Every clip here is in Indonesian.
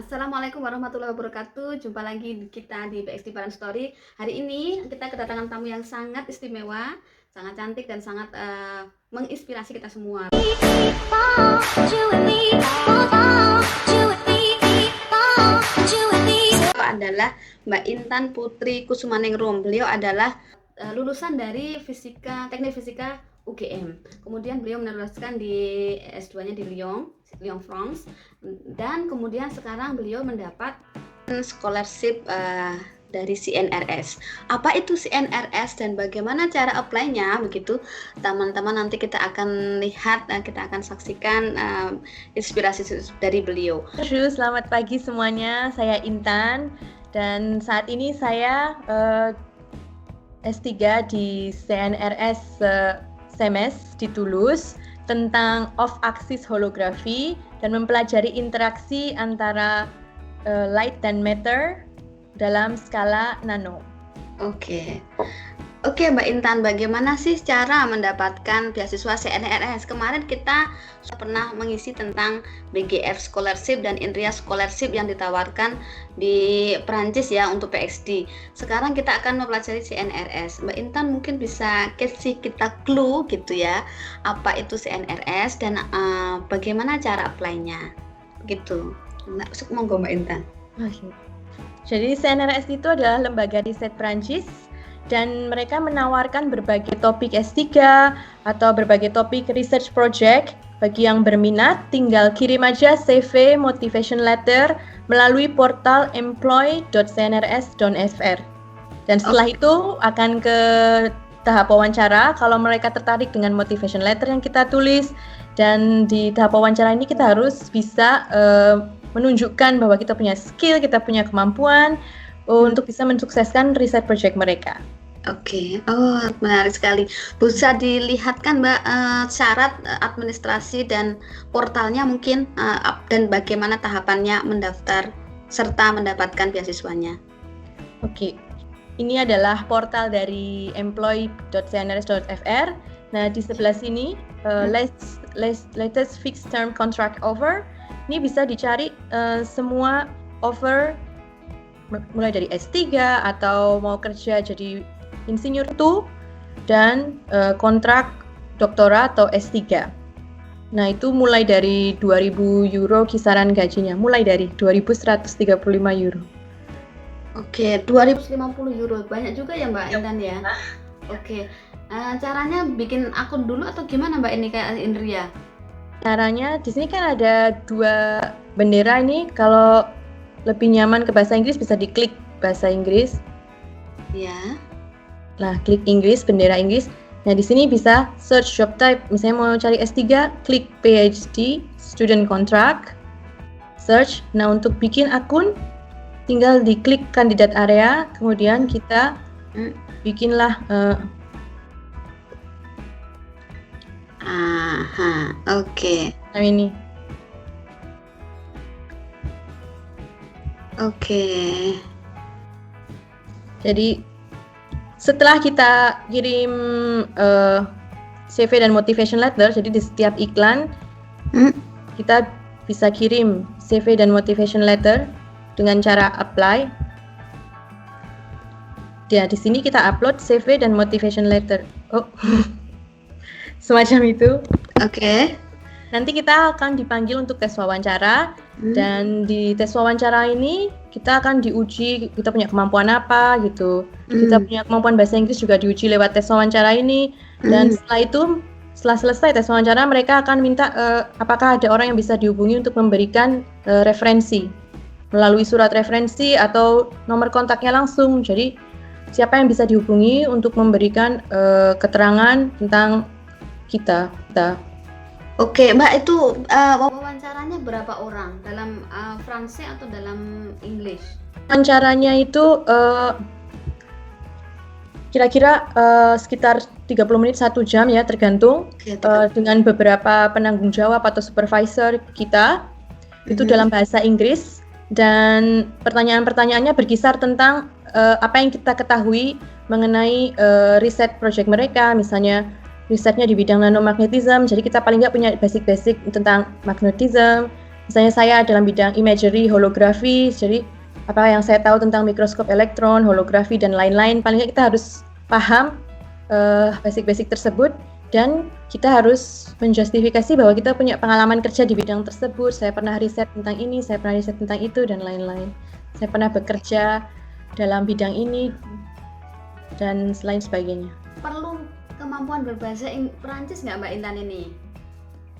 Assalamualaikum warahmatullahi wabarakatuh. Jumpa lagi kita di PXD Parent Story. Hari ini kita kedatangan tamu yang sangat istimewa, sangat cantik dan sangat menginspirasi kita semua. Adalah Mbak Intan Putri Kusumaningrum. Beliau adalah lulusan dari teknik fisika UGM. Kemudian beliau meneruskan di S2-nya di Lyon, France. Dan kemudian sekarang beliau mendapat scholarship dari CNRS. Apa itu CNRS dan bagaimana cara apply-nya begitu? Teman-teman nanti kita akan lihat, kita akan saksikan inspirasi dari beliau. Selamat pagi semuanya, saya Intan dan saat ini saya S3 di CNRS SEMES di Toulouse tentang off-axis holografi dan mempelajari interaksi antara light dan matter dalam skala nano. Oke, Mbak Intan, bagaimana sih cara mendapatkan beasiswa CNRS? Kemarin kita sudah pernah mengisi tentang BGF Scholarship dan INRIA Scholarship yang ditawarkan di Perancis ya untuk PhD. Sekarang kita akan mempelajari CNRS. Mbak Intan mungkin bisa kasih kita clue gitu ya, apa itu CNRS dan bagaimana cara apply-nya gitu. Monggo Mbak Intan. Jadi CNRS itu adalah lembaga riset Prancis dan mereka menawarkan berbagai topik S3 atau berbagai topik research project. Bagi yang berminat, tinggal kirim aja CV motivation letter melalui portal employ.cnrs.fr. Dan setelah itu akan ke tahap wawancara kalau mereka tertarik dengan motivation letter yang kita tulis. Dan di tahap wawancara ini kita harus bisa menunjukkan bahwa kita punya skill, kita punya kemampuan untuk bisa mensukseskan riset project mereka. Oke, menarik sekali. Bisa dilihatkan Mbak syarat administrasi dan portalnya mungkin dan bagaimana tahapannya mendaftar serta mendapatkan beasiswanya. Oke, ini adalah portal dari employ.cnrs.fr. Nah, di sebelah sini latest fixed term contract offer. Ini bisa dicari semua offer mulai dari S3 atau mau kerja jadi insinyur 2 dan kontrak doktorat atau S3. Nah, itu mulai dari 2.000 euro kisaran gajinya, mulai dari 2.135 euro. Oke, 2.050 euro. Banyak juga ya Mbak Intan ya? Oke, caranya bikin akun dulu atau gimana Mbak ini kayak INRIA? Caranya di sini kan ada 2 bendera ini. Kalau lebih nyaman ke bahasa Inggris bisa diklik bahasa Inggris. Ya. Nah, klik Inggris, bendera Inggris. Nah, di sini bisa search job type. Misalnya mau cari S3, klik PhD, student contract, search. Nah, untuk bikin akun tinggal diklik kandidat area, kemudian kita bikinlah oke. Nah, ini. Oke. Jadi setelah kita kirim CV dan motivation letter, jadi di setiap iklan kita bisa kirim CV dan motivation letter dengan cara apply. Ya, di sini kita upload CV dan motivation letter. Semacam itu. Oke. Nanti kita akan dipanggil untuk tes wawancara dan di tes wawancara ini kita akan diuji kita punya kemampuan apa gitu. Kita punya kemampuan bahasa Inggris juga diuji lewat tes wawancara ini dan setelah selesai tes wawancara mereka akan minta apakah ada orang yang bisa dihubungi untuk memberikan referensi melalui surat referensi atau nomor kontaknya langsung. Jadi siapa yang bisa dihubungi untuk memberikan keterangan tentang kita. Oke, Mbak, itu wawancaranya berapa orang? Dalam Franse atau dalam English? Wawancaranya itu kira-kira sekitar 30 menit 1 jam ya, tergantung dengan beberapa penanggung jawab atau supervisor kita. Itu dalam bahasa Inggris dan pertanyaan-pertanyaannya berkisar tentang apa yang kita ketahui mengenai riset project mereka, misalnya risetnya di bidang nanomagnetism, jadi kita paling nggak punya basic-basic tentang magnetism, Misalnya saya dalam bidang imagery, holografi, jadi apa yang saya tahu tentang mikroskop elektron, holografi, dan lain-lain, paling nggak kita harus paham basic-basic tersebut, dan kita harus menjustifikasi bahwa kita punya pengalaman kerja di bidang tersebut. Saya pernah riset tentang ini, saya pernah riset tentang itu, dan lain-lain. Saya pernah bekerja dalam bidang ini, dan lain sebagainya. Perlu kemampuan berbahasa Perancis nggak Mbak Intan ini?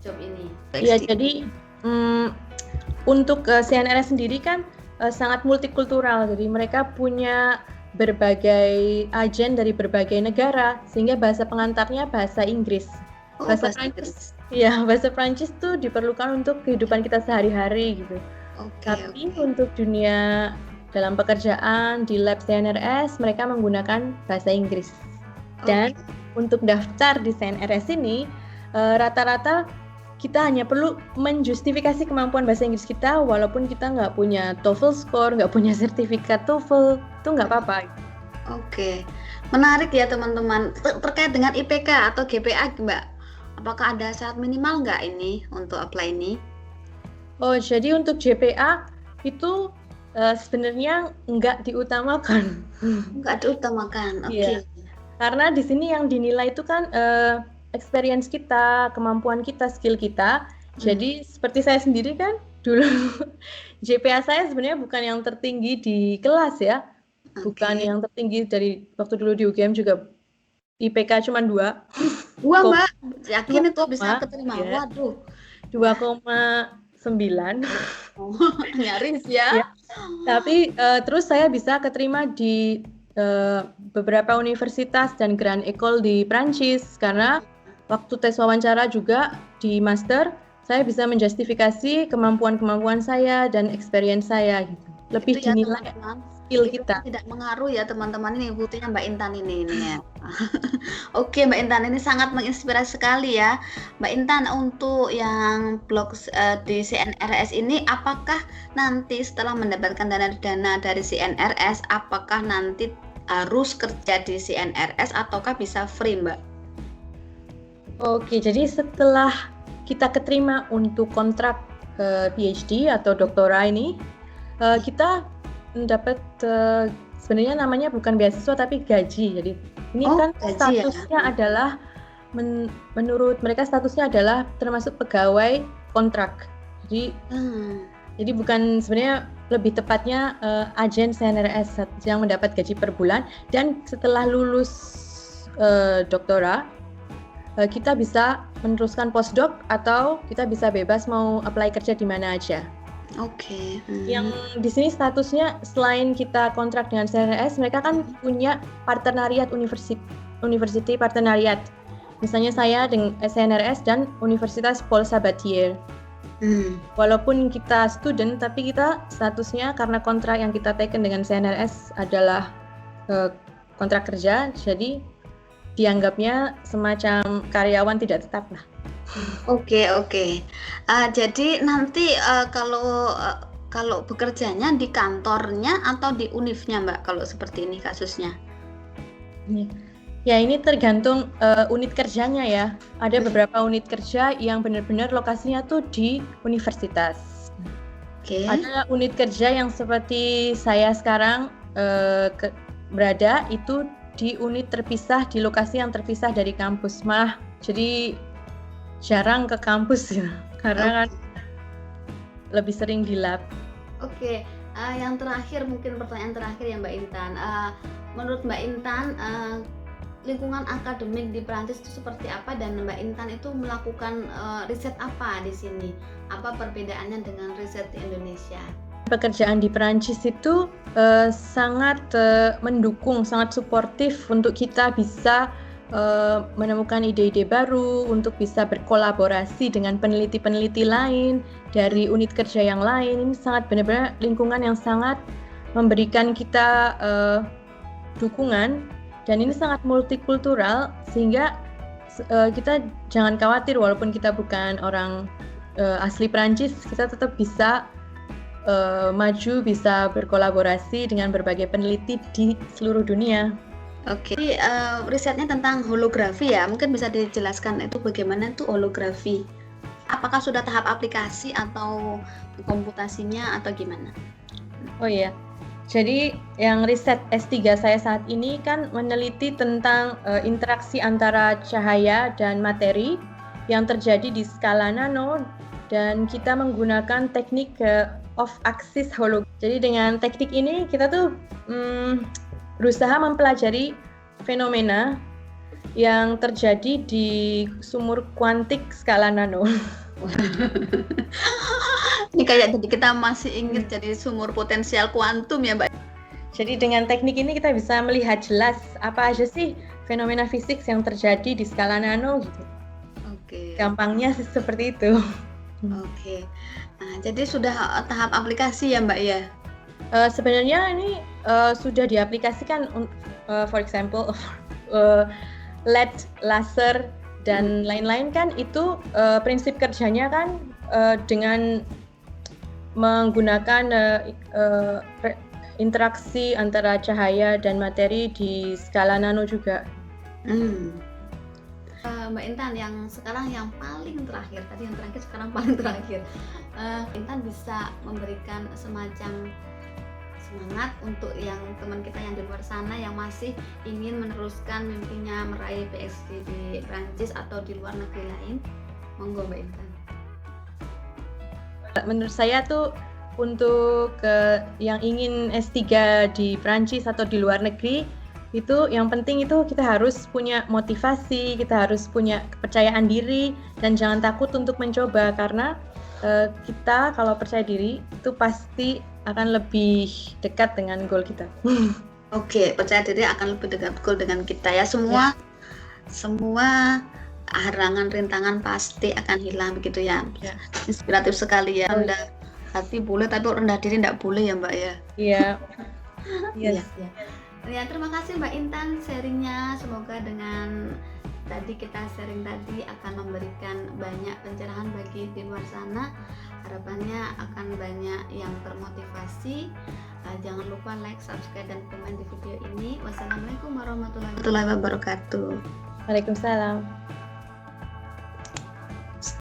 Job ini? Iya, jadi untuk CNRS sendiri kan sangat multikultural, jadi mereka punya berbagai agen dari berbagai negara, sehingga bahasa pengantarnya bahasa Inggris. Bahasa Prancis, ya bahasa Prancis tuh diperlukan untuk kehidupan kita sehari-hari gitu. Tapi untuk dunia dalam pekerjaan di lab CNRS mereka menggunakan bahasa Inggris. Dan untuk daftar di CNRS ini rata-rata kita hanya perlu menjustifikasi kemampuan bahasa Inggris kita, walaupun kita nggak punya TOEFL score, nggak punya sertifikat TOEFL, itu nggak apa-apa. Oke, menarik ya teman-teman. Terkait dengan IPK atau GPA Mbak, apakah ada syarat minimal nggak ini untuk apply ini? Oh, jadi untuk GPA itu sebenarnya nggak diutamakan. Nggak diutamakan, oke. Iya. Karena di sini yang dinilai itu kan experience kita, kemampuan kita, skill kita. Jadi seperti saya sendiri kan dulu GPA saya sebenarnya bukan yang tertinggi di kelas ya. Bukan yang tertinggi dari waktu dulu di UGM juga IPK cuma 2. 2 Mbak? Yakin itu bisa keterima? Ya. Waduh. 2,9. Oh, nyaris ya. Tapi terus saya bisa keterima di beberapa universitas dan Grand École di Prancis, karena waktu tes wawancara juga di master saya bisa menjustifikasi kemampuan saya dan experience saya gitu. Lebih itu ya, dinilai skill kita. Tidak mengaruh ya teman-teman, ini buktinya Mbak Intan ini ya. Oke Mbak Intan, ini sangat menginspirasi sekali ya Mbak Intan. Untuk yang blog di CNRS ini, apakah nanti setelah mendapatkan dana dari CNRS, apakah nanti harus kerja di CNRS ataukah bisa free Mbak? Oke, jadi setelah kita keterima untuk kontrak PhD atau doktora ini, kita mendapat sebenarnya namanya bukan beasiswa tapi gaji. Jadi ini kan statusnya adalah menurut mereka statusnya adalah termasuk pegawai kontrak. Jadi bukan, sebenarnya lebih tepatnya agen CNRS yang mendapat gaji per bulan, dan setelah lulus doktora kita bisa meneruskan postdoc atau kita bisa bebas mau apply kerja di mana aja. Oke. Yang di sini statusnya selain kita kontrak dengan CNRS, mereka kan punya partneriat university partneriat. Misalnya saya dengan CNRS dan Universitas Paul Sabatier. Walaupun kita student, tapi kita statusnya karena kontrak yang kita taken dengan CNRS adalah kontrak kerja, jadi dianggapnya semacam karyawan tidak tetap lah. Oke. Jadi nanti kalau bekerjanya di kantornya atau di univnya Mbak, kalau seperti ini kasusnya? Ya, ini tergantung unit kerjanya ya. Ada beberapa unit kerja yang benar-benar lokasinya tuh di universitas. Ada unit kerja yang seperti saya sekarang berada itu di unit terpisah, di lokasi yang terpisah dari kampus. Malah jadi jarang ke kampus ya, karena kan lebih sering di lab. Oke. Yang terakhir, mungkin pertanyaan terakhir ya Mbak Intan. Menurut Mbak Intan, lingkungan akademik di Prancis itu seperti apa, dan Mbak Intan itu melakukan riset apa di sini? Apa perbedaannya dengan riset di Indonesia? Pekerjaan di Prancis itu sangat mendukung, sangat suportif untuk kita bisa menemukan ide-ide baru, untuk bisa berkolaborasi dengan peneliti-peneliti lain dari unit kerja yang lain. Ini sangat benar-benar lingkungan yang sangat memberikan kita dukungan, dan ini sangat multikultural, sehingga kita jangan khawatir walaupun kita bukan orang asli Prancis, kita tetap bisa maju, bisa berkolaborasi dengan berbagai peneliti di seluruh dunia. Oke, risetnya tentang holografi ya, mungkin bisa dijelaskan itu bagaimana itu holografi? apakah sudah tahap aplikasi atau komputasinya atau gimana? Oh iya, jadi yang riset S3 saya saat ini kan meneliti tentang interaksi antara cahaya dan materi yang terjadi di skala nano, dan kita menggunakan teknik off-axis hologram. Jadi dengan teknik ini kita tuh berusaha mempelajari fenomena yang terjadi di sumur kuantik skala nano. Ini kayak jadi kita masih ingat jadi sumur potensial kuantum ya Mbak. Jadi dengan teknik ini kita bisa melihat jelas apa aja sih fenomena fisik yang terjadi di skala nano gitu. Oke. Gampangnya sih seperti itu. Oke. Nah, jadi sudah tahap aplikasi ya Mbak ya? Sebenarnya ini sudah diaplikasikan, for example, LED, laser, dan lain-lain kan itu prinsip kerjanya kan dengan menggunakan interaksi antara cahaya dan materi di skala nano juga. Mbak Intan, yang sekarang yang paling terakhir, tadi yang terakhir sekarang paling terakhir, Intan bisa memberikan semacam semangat untuk yang teman kita yang di luar sana yang masih ingin meneruskan mimpinya meraih PhD di Prancis atau di luar negeri lain. Monggo Mbak Intan. Menurut saya tuh untuk yang ingin S3 di Prancis atau di luar negeri, itu yang penting itu kita harus punya motivasi, kita harus punya kepercayaan diri, dan jangan takut untuk mencoba, karena kita kalau percaya diri itu pasti akan lebih dekat dengan goal kita. Oke, percaya diri akan lebih dekat goal dengan kita ya. Semua halangan rintangan pasti akan hilang begitu ya. Inspiratif sekali ya. Rendah hati boleh tapi rendah diri tidak boleh ya Mbak ya. Iya. Yes. Ya, terima kasih Mbak Intan sharingnya. Semoga dengan tadi kita sharing tadi akan memberikan banyak pencerahan bagi di luar sana. Harapannya akan banyak yang termotivasi. Jangan lupa like, subscribe, dan komen di video ini. Wassalamualaikum warahmatullahi wabarakatuh. Waalaikumsalam.